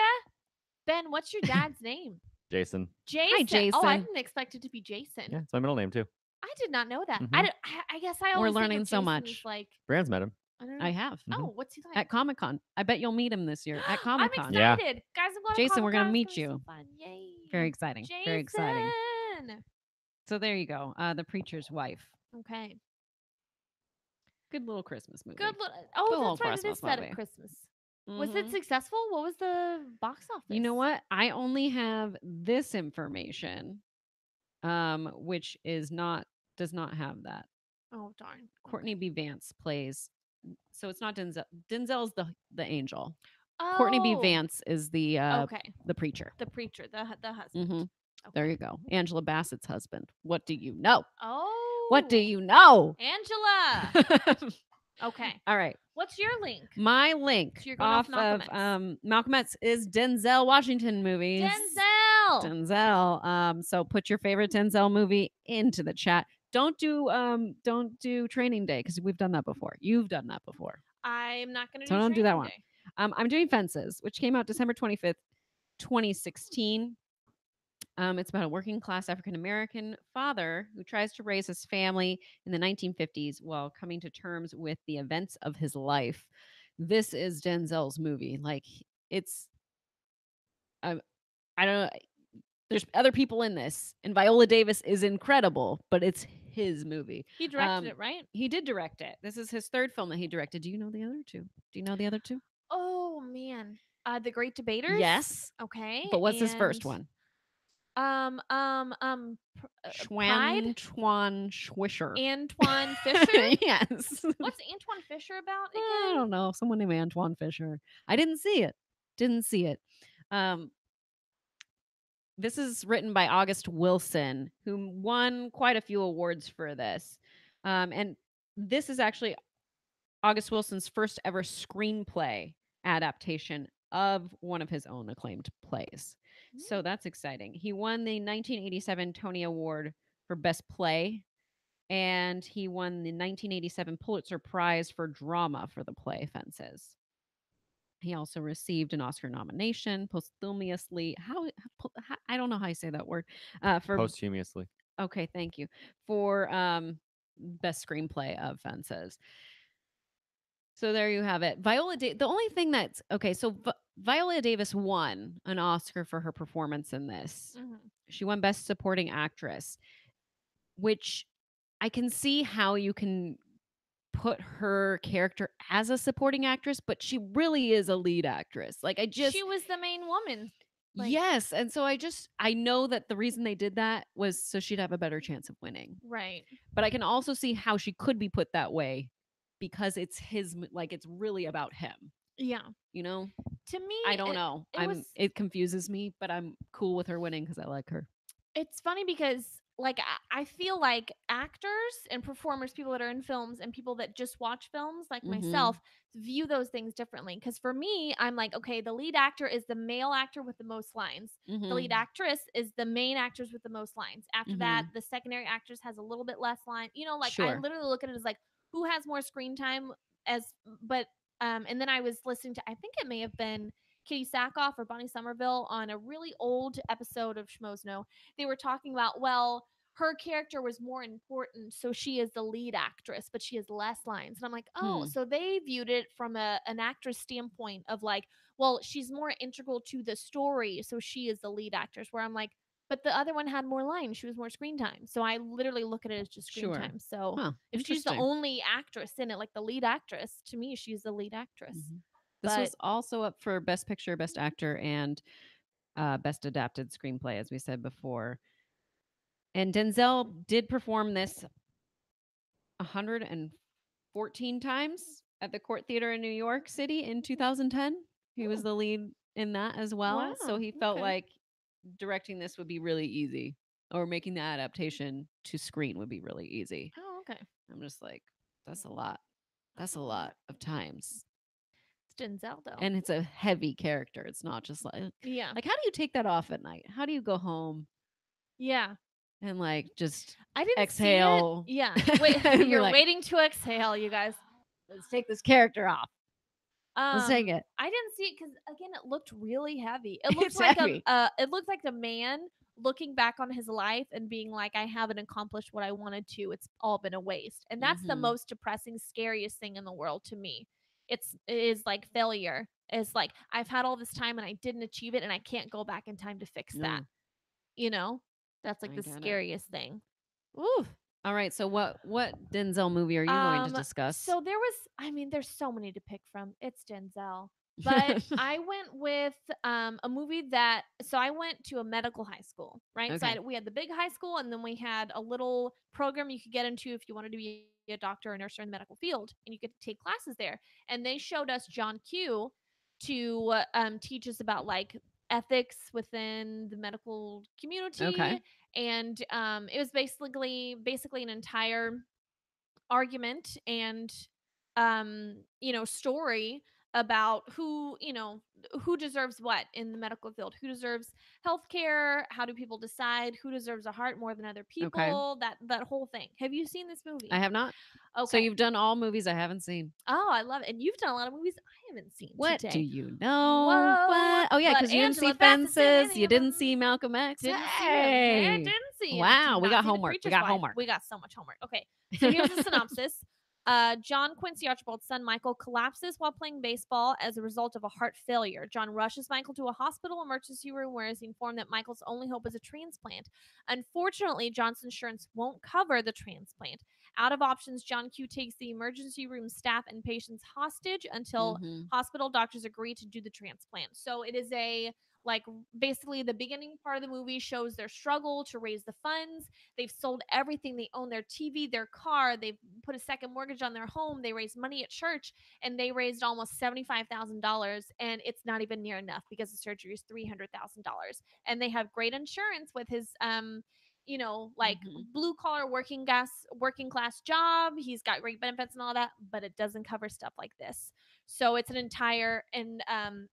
Ben, what's your dad's name? Jason. Jason. Jason. Oh, I didn't expect it to be Jason. Yeah, it's my middle name too. I did not know that. Mhm. I guess I We're always think learning of so Jason much. as like Brand's met him. I don't know. I have. Oh, what's he like? At Comic-Con. I bet you'll meet him this year at I'm Comic-Con. Yeah. excited, guys. I'm going Jason, to we're gonna Comic-Con. meet It's gonna be you. so fun. Yay! Very exciting. Jason. Very exciting. So there you go. The preacher's wife. Okay. Good little Christmas movie. Good. Good Oh, little that's right. It is Christmas set movie. at Christmas. Was it Mhm. successful? What was the box office? You know what? I only have this information, which does not have that. Oh darn. Courtney B. Vance plays. So it's not Denzel. Denzel's the angel. Oh. Courtney B. Vance is the Okay. the preacher. The preacher, the husband. Mhm. Okay. There you go. Angela Bassett's husband. What do you know? Oh. What do you know? Angela. Okay. All right. What's your link? My link So you're going off off Malcolm of X. Malcolm X is Denzel Washington movies. Denzel. Denzel. So put your favorite Denzel movie into the chat. Don't do Training Day because we've done that before. You've done that before. I'm not going to So do don't do that one. Day. I'm doing Fences, which came out December 25th, 2016. It's about a working class African American father who tries to raise his family in the 1950s while coming to terms with the events of his life. This is Denzel's movie. Like it's, I don't know. There's other people in this, and Viola Davis is incredible, but it's his movie. He directed it, right? He did direct it. This is his third film that he directed. Do you know the other two? Do you know the other two? Oh man, The Great Debaters. Yes. Okay. But what's his first one? Pride. Antoine Schwisher. Antoine Fisher. Yes. What's Antoine Fisher about again? I don't know. Someone named Antoine Fisher. I didn't see it. This is written by August Wilson, who won quite a few awards for this. And this is actually August Wilson's first ever screenplay adaptation of one of his own acclaimed plays. So that's exciting. He won the 1987 Tony Award for Best Play, and he won the 1987 Pulitzer Prize for Drama for the play Fences. He also received an Oscar nomination posthumously. I don't know how you say that word. For Posthumously. Okay, thank you. For best screenplay of Fences. So there you have it. The only thing that's okay. So Viola Davis won an Oscar for her performance in this. Mm-hmm. She won Best Supporting Actress, which I can see how you can put her character as a supporting actress, but she really is a lead actress. She was the main woman. Yes, and so I know that the reason they did that was so she'd have a better chance of winning. Right. But I can also see how she could be put that way because it's it's really about him. Yeah. You know? To me, I don't know. It confuses me, but I'm cool with her winning because I like her. It's funny because I feel like actors and performers, people that are in films and people that just watch films like myself, view those things differently. Because for me, I'm like, okay, the lead actor is the male actor with the most lines. The lead actress is the main actors with the most lines. After that, the secondary actress has a little bit less line. I literally look at it as like, who has more screen time and then I was listening to, I think it may have been Katie Sackhoff or Bonnie Somerville on a really old episode of Schmoes Know. They were talking about, well, her character was more important, so she is the lead actress, but she has less lines. And I'm like, oh, so they viewed it from an actress standpoint of like, well, she's more integral to the story, so she is the lead actress. Where I'm like, but the other one had more lines. She was more screen time. So I literally look at it as just screen time. So if she's the only actress in it, like the lead actress, to me, she's the lead actress. This was also up for Best Picture, Best Actor, and Best Adapted Screenplay, as we said before. And Denzel did perform this 114 times at the Court Theater in New York City in 2010. He was the lead in that as well. Wow, So he felt like directing this would be really easy, or making the adaptation to screen would be really easy. Oh, okay. I'm just like, that's a lot. That's a lot of times. It's Denzel though. And it's a heavy character. It's not just Yeah. how do you take that off at night? How do you go home Yeah. and just I didn't see it. exhale? Yeah. Wait, and be you're like, waiting to exhale, you guys. let's take this character off. Let's take it. I didn't see it because again, it looked really heavy. It looked It's like heavy. it looked like a man looking back on his life and being like, I haven't accomplished what I wanted to. It's all been a waste. And that's the Mhm. most depressing, scariest thing in the world to me. It is like failure. It's like I've had all this time and I didn't achieve it and I can't go back in time to fix that. No, You know? That's like I the get it. scariest thing. Ooh. All right. So what Denzel movie are you going to discuss? So there was, I mean, there's so many to pick from. It's Denzel. But I went with a movie that, so I went to a medical high school, right? So Okay. we had the big high school, and then we had a little program you could get into if you wanted to be a doctor or nurse or in the medical field, and you could take classes there. And they showed us John Q to teach us about like ethics within the medical community. Okay. And it was basically an entire argument and story about who deserves what in the medical field, who deserves healthcare, how do people decide who deserves a heart more than other Okay. people, that whole thing. Have you seen this movie? I have not. So Okay. you've done all movies I haven't seen. Oh, I love it. And you've done a lot of movies I haven't seen What do today. you know? Whoa. What? Oh yeah, But because you didn't see Angela Bassett's in Fences. any You of didn't them. see Malcolm X. Didn't see him. Hey. Yeah, didn't see him. Wow, Did we not got see The homework. We Preacher's got Wife. homework. We got so much homework. Okay. So here's the synopsis. John Quincy Archibald's son Michael collapses while playing baseball as a result of a heart failure. John rushes Michael to a hospital emergency room where he's informed that Michael's only hope is a transplant. Unfortunately, John's insurance won't cover the transplant. Out of options, John Q takes the emergency room staff and patients hostage until Mhm. hospital doctors agree to do the transplant. So it is basically the beginning part of the movie shows their struggle to raise the funds. They've sold everything. They own their TV, their car. They've put a second mortgage on their home. They raised money at church, and they raised almost $75,000, and it's not even near enough because the surgery is $300,000. And they have great insurance with his Mhm. blue collar working class job. He's got great benefits and all that, but it doesn't cover stuff like this. So it's an entire, and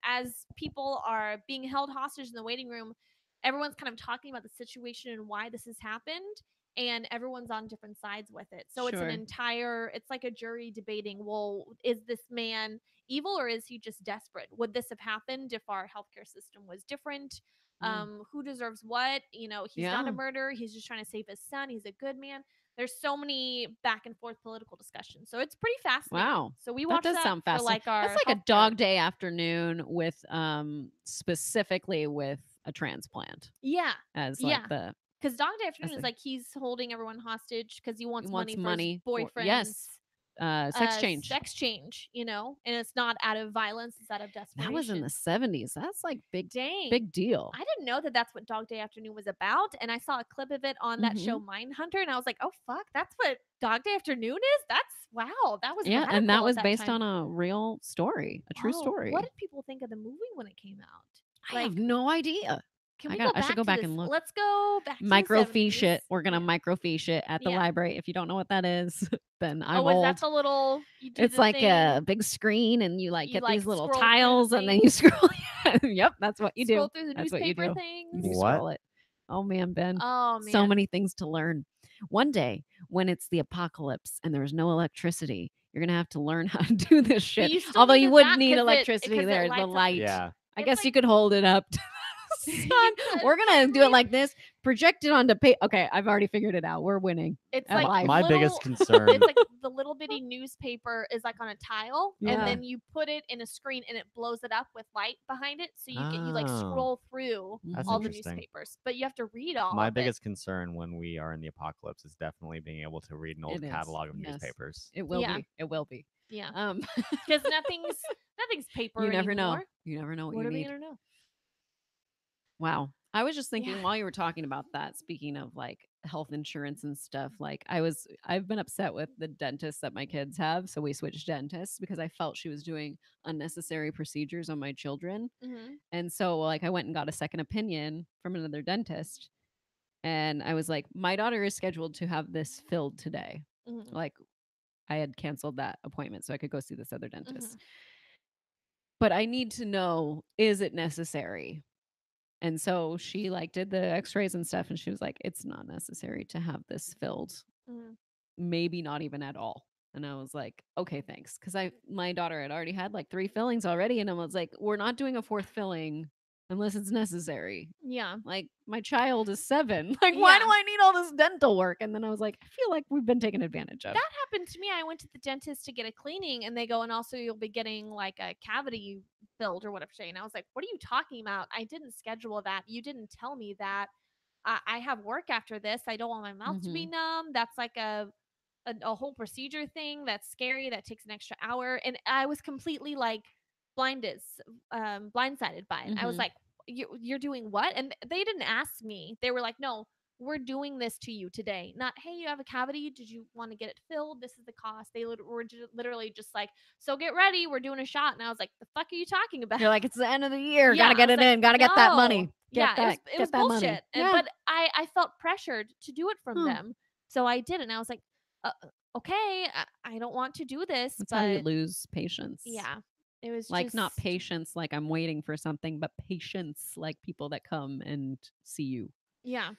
as people are being held hostage in the waiting room, everyone's kind of talking about the situation and why this has happened, and everyone's on different sides with it. So Sure. it's like a jury debating, well, is this man evil or is he just desperate? Would this have happened if our healthcare system was different? Who deserves what? He's not a Yeah. murderer. He's just trying to save his son. He's a good man. There's so many back and forth political discussions. So it's pretty fascinating. Wow. So we That watched does that sound for fascinating. like our That's like a healthcare. dog day afternoon with specifically with a transplant Yeah. as Yeah. like the Because Dog Day Afternoon as is the like he's holding everyone hostage because he wants wants money money his for boyfriend's sex change. sex change, and it's not out of violence, it's out of desperation. That was in the 70s. That's like big Dang. deal. I didn't know that that's what Dog Day Afternoon was about, and I saw a clip of it on that show Mindhunter, and I was like, oh fuck, that's what Dog Day Afternoon is. That's wow, that was Yeah, radical and that at was that based time. on a real story, a true Whoa, story. What did people think of the movie when it came out? I have no idea. Can we I should go back and look. Let's go back to the Microfiche 70s. it. We're gonna microfiche it at the Yeah. library. If you don't know what that is, then I'm Oh, was old. that the little? You do It's the like thing, a big screen, and you you, get like, these little scroll through the tiles, and then thing. you scroll. Yep, that's what you scroll do. through the That's what you newspaper do. things. You What? scroll it. Oh man, Ben. Oh man. So many things to learn. One day, when it's the apocalypse and there's no electricity, you're gonna have to learn how to do this shit. you still Although need you it would that need 'cause electricity 'cause it there, the lights up- light. Yeah. I It's guess like- you could hold it up to the You sun. could. We're gonna do it like this. Project it onto paper. Okay, I've already figured it out. We're winning. It's at like life. My biggest little- concern. It's like the little bitty newspaper is like on a tile, Yeah. and then you put it in a screen, and it blows it up with light behind it, so you like Oh. scroll through That's all the interesting. newspapers, but you have to read all. My of biggest concern when we are in the apocalypse is definitely being able to read an old It is, catalog of yes. newspapers. It will Yeah. be. It will be. it. Yeah, Um, because nothing's paper. you never know. anymore. You never know what What you are we need. gonna know? Wow. I was just thinking Yeah. while you were talking about that, speaking of like health insurance and stuff, like I've been upset with the dentist that my kids have. So we switched dentists because I felt she was doing unnecessary procedures on my children. Mm-hmm. And so like I went and got a second opinion from another dentist. And I was like, my daughter is scheduled to have this filled today. Mm-hmm. Like I had canceled that appointment so I could go see this other dentist. but I need to know, is it necessary? And so she like did the x-rays and stuff, and she was like, it's not necessary to have this filled. Mm. Maybe not even at all. And I was like, okay, thanks. Because my daughter had already had like 3 fillings already. And I was like, we're not doing a 4th filling unless it's necessary. Yeah. Like, my child is 7. Like, why Yeah. do I need all this dental work? And then I was like, I feel like we've been taken advantage of. That happened to me. I went to the dentist to get a cleaning, and they go, and also you'll be getting like a cavity filled or whatever. And I was like, what are you talking about? I didn't schedule that. You didn't tell me that. I have work after this. I don't want my mouth to be numb. That's like a whole procedure thing. That's scary. That takes an extra hour. And I was completely like blindsided by it. I was like, you're doing what? And they didn't ask me. They were like, no, we're doing this to you today. Not, hey, you have a cavity. Did you want to get it filled? This is the cost. They were literally just like, so get ready. We're doing a shot. And I was like, the fuck are you talking about? You're like, it's the end of the year. Yeah, gotta get I it was like, in. Gotta get that no. money. Yeah, it was that money. bullshit. Yeah. But I felt pressured to do it from them. So I did it. And I was like, okay, I don't want to do this. That's but how you lose patience. yeah, it was Like, just not patience like I'm waiting for something, but patience like people that come and see you. Yeah.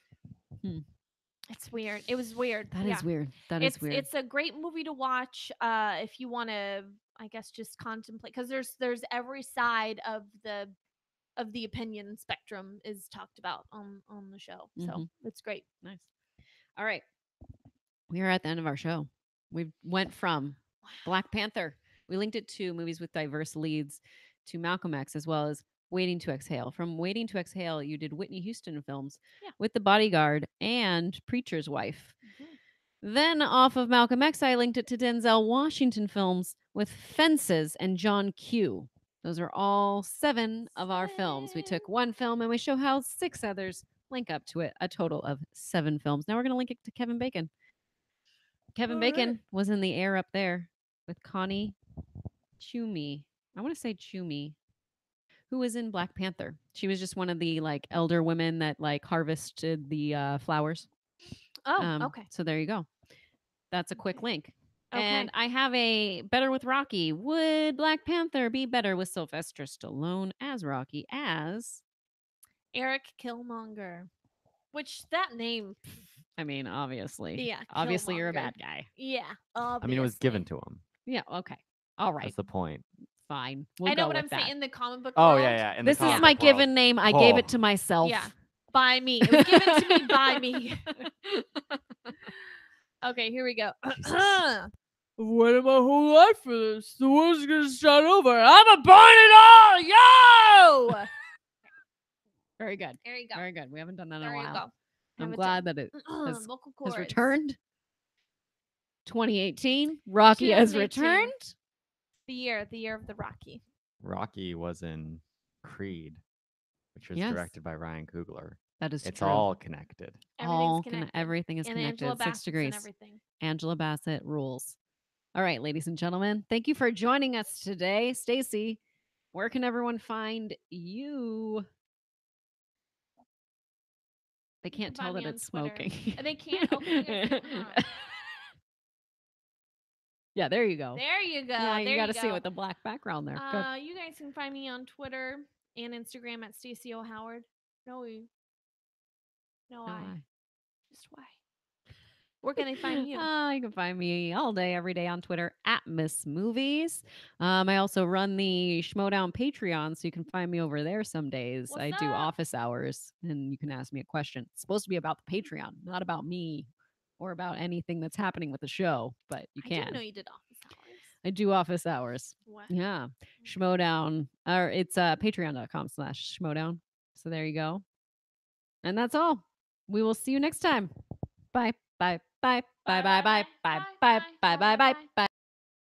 It's weird. It was weird. That yeah. is weird. That is weird. It's a great movie to watch if you want to, I guess, just contemplate, because there's every side of the opinion spectrum is talked about on the show. So it's great. Nice. All right. We are at the end of our show. We went from Black Panther. We linked it to movies with diverse leads, to Malcolm X, as well as Waiting to Exhale. From Waiting to Exhale, you did Whitney Houston films with The Bodyguard and Preacher's Wife. Then off of Malcolm X, I linked it to Denzel Washington films with Fences and John Q. Those are all 7 of our films. We took 1 film and we show how 6 others link up to it, a total of 7 films. Now we're going to link it to Kevin Bacon. Kevin Bacon was in the air up there with Connie Chumi. I want to say Chumi, who was in Black Panther. She was just one of the like elder women that like harvested the flowers. Oh, okay. So there you go. That's a quick link. Okay. And I have a Better with Rocky. Would Black Panther be better with Sylvester Stallone as Rocky as Eric Killmonger? Which that name. I mean, obviously. Yeah. Obviously, you're a Killmonger. bad guy. Yeah. I mean, it was given to him. Yeah. Okay. All right. That's the point. Fine. I know go what with I'm that. saying. In the comic book Oh world, yeah. In This the is comic my book world. given name. I gave it to myself. Yeah. By me. It was given to me by me. Okay, here we go. Waited my whole life for this. The world's gonna start over. I'ma burn it all, yo! Very good. There you go. Very good. We haven't done that in There a you while. go. I'm Have it glad done. that it has Vocal cords. returned. 2018. Rocky has 2018. returned. The year of the Rocky. Rocky was in Creed, which was Yes. directed by Ryan Coogler. That is It's true. all connected. Everything's connected. Everything is and connected. Angela 6 Bassett's degrees. and everything. Angela Bassett rules. All right, ladies and gentlemen, thank you for joining us today. Stacy, where can everyone find you? They can't tell that it's smoking. They can't? Okay. Yeah, there you go. There you go. Yeah, there you got to go. see it with the black background there. Good. You guys can find me on Twitter and Instagram at Stacey O. Howard. No, I. Just why? Where can they find you? You can find me all day, every day on Twitter at Miss Movies. I also run the Schmodown Patreon, so you can find me over there some days. What's I do up? office hours, and you can ask me a question. It's supposed to be about the Patreon, not about me or about anything that's happening with the show, but you I can. didn't know you did office hours. I do office hours. Wow. Yeah. Schmodown, or it's patreon.com/Schmodown. So there you go. And that's all. We will see you next time. Bye. Bye. Bye. Bye. Bye. Bye. Bye. Bye. Bye. Bye. Bye. Bye.